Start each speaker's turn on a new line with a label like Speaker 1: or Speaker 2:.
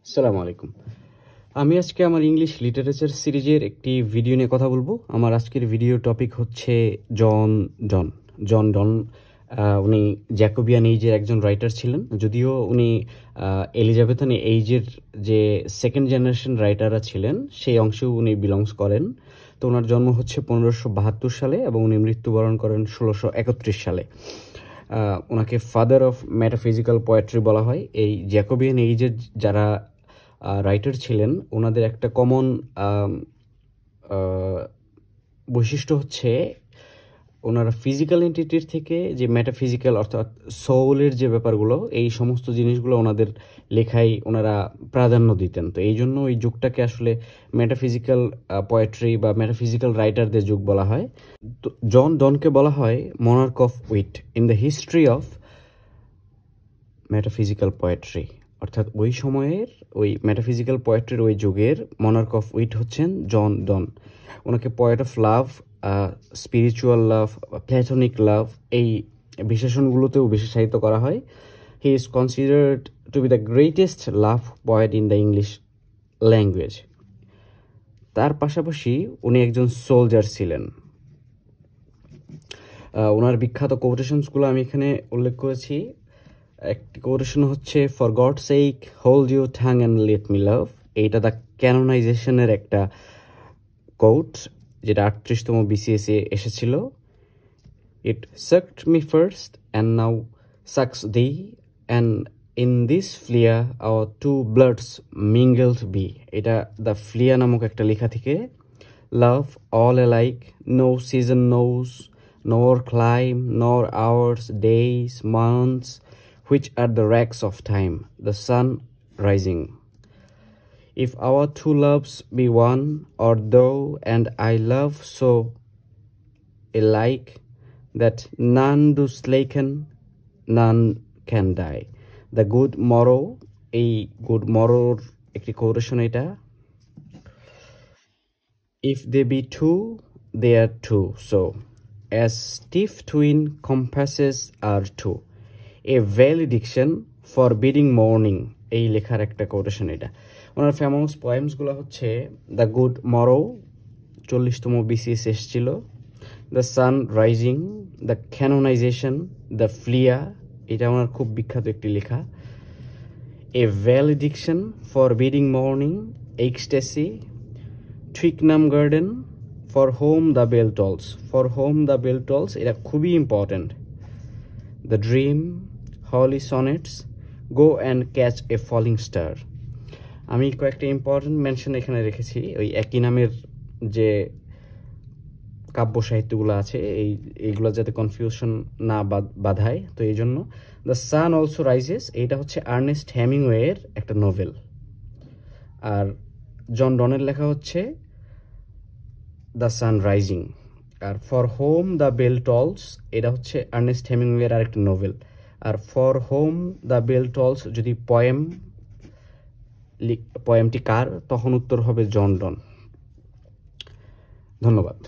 Speaker 1: আসসালামু আলাইকুম। আমি আজকে আমার ইংলিশ লিটারেচার সিরিজের একটি ভিডিও নিয়ে কথা বলবো। আমার আজকের ভিডিও টপিক হচ্ছে জন ডন। জন ডন উনি জ্যাকোবিয়ান এইজের একজন রাইটার ছিলেন। যদিও উনি এলিজাবেথান এইজের যে সেকেন্ড জেনারেশন রাইটাররা ছিলেন সেই অংশেও উনি বিলংস করেন। তো ওনার জন্ম হচ্ছে 1572 সালে এবং উনি মৃত্যুবরণ করেন 1631 সালে। ওনাকে ফাদার অফ মেটাফিজিক্যাল পোয়েট্রি বলা হয়। এই জ্যাকোবিয়ান এইজের যারা রাইটার ছিলেন ওনাদের একটা কমন বৈশিষ্ট্য হচ্ছে ওনারা ফিজিক্যাল এন্টিটির থেকে যে মেটাফিজিক্যাল অর্থাৎ সোলের যে ব্যাপারগুলো এই সমস্ত জিনিসগুলো ওনাদের লেখায় ওনারা প্রাধান্য দিতেন। তো এই জন্য এই যুগটাকে আসলে মেটাফিজিক্যাল পোয়েট্রি বা মেটাফিজিক্যাল রাইটারদের যুগ বলা হয়। তো জন ডনকে বলা হয় monarch of wit in the history of metaphysical poetry. অর্থাৎ ওই সময়ের ওই মেটাফিজিক্যাল পোয়েট্রির ওই যুগের মনার্ক অফ উইট হচ্ছেন জন ডন। ওনাকে poet of love, spiritual love, platonic লাভ এই বিশেষণগুলোতেও বিশেষায়িত করা হয়। He is considered two B the greatest love poet in the English language. তার পাশাপাশি উনি একজন সোলজার ছিলেন। ওনার বিখ্যাত কোটেশনসগুলো আমি এখানে উল্লেখ করেছি। একটি কোটেশন হচ্ছে for God sake hold you tongue and let me love. এইটা দ্য ক্যানোনাইজেশনের একটা কোট, যেটা 38তম বিসিএসে এসেছিল। It sucked me first and now sucks thee and in this flea our two bloods mingled be. এটা দ্য ফ্লিয়া নামক একটা লেখা থেকে। Love all alike, no season knows, nor climb, nor hours, days, months, which are the wrecks of time, the sun rising. If our two loves be one, or thou and I love so alike, that none do slacken, none can die. The good morrow, a good morrow একটি quotation এটা। If they be two, they are two, so as stiff twin compasses are two. A valediction forbidding morning, এই লেখার একটা quotation এটা। ওনার famous পোয়েমসগুলো হচ্ছে the good morrow, 40তম BCS এসেছিল, the sun rising, the canonisation, the flea, এটা ওনার খুব বিখ্যাত একটি লেখা। A valediction forbidding mourning, ecstasy, Twickenham garden, for whom the bell tolls. For whom the bell tolls এটা খুবই important. The dream, holy sonnets, go and catch a falling star. আমি কয়েকটা ইম্পর্ট্যান্ট মেনশন এখানে রেখেছি ওই একই নামের যে কাব্য সাহিত্যগুলো আছে এইগুলো যাতে কনফিউশন না বাধায়, তো এই জন্য। দ্য সান অলসো রাইজেস এইটা হচ্ছে আর্নেস্ট হেমিংওয়ের একটা নোভেল। আর জন ডনের লেখা হচ্ছে দ্য সান রাইজিং। আর for whom the bell tolls এটা হচ্ছে আর্নেস্ট হেমিংওয়ের আরেকটা নোভেল। আর for whom the bell tolls যদি পোয়েমটি কার, তখন উত্তর হবে জন ডন। ধন্যবাদ।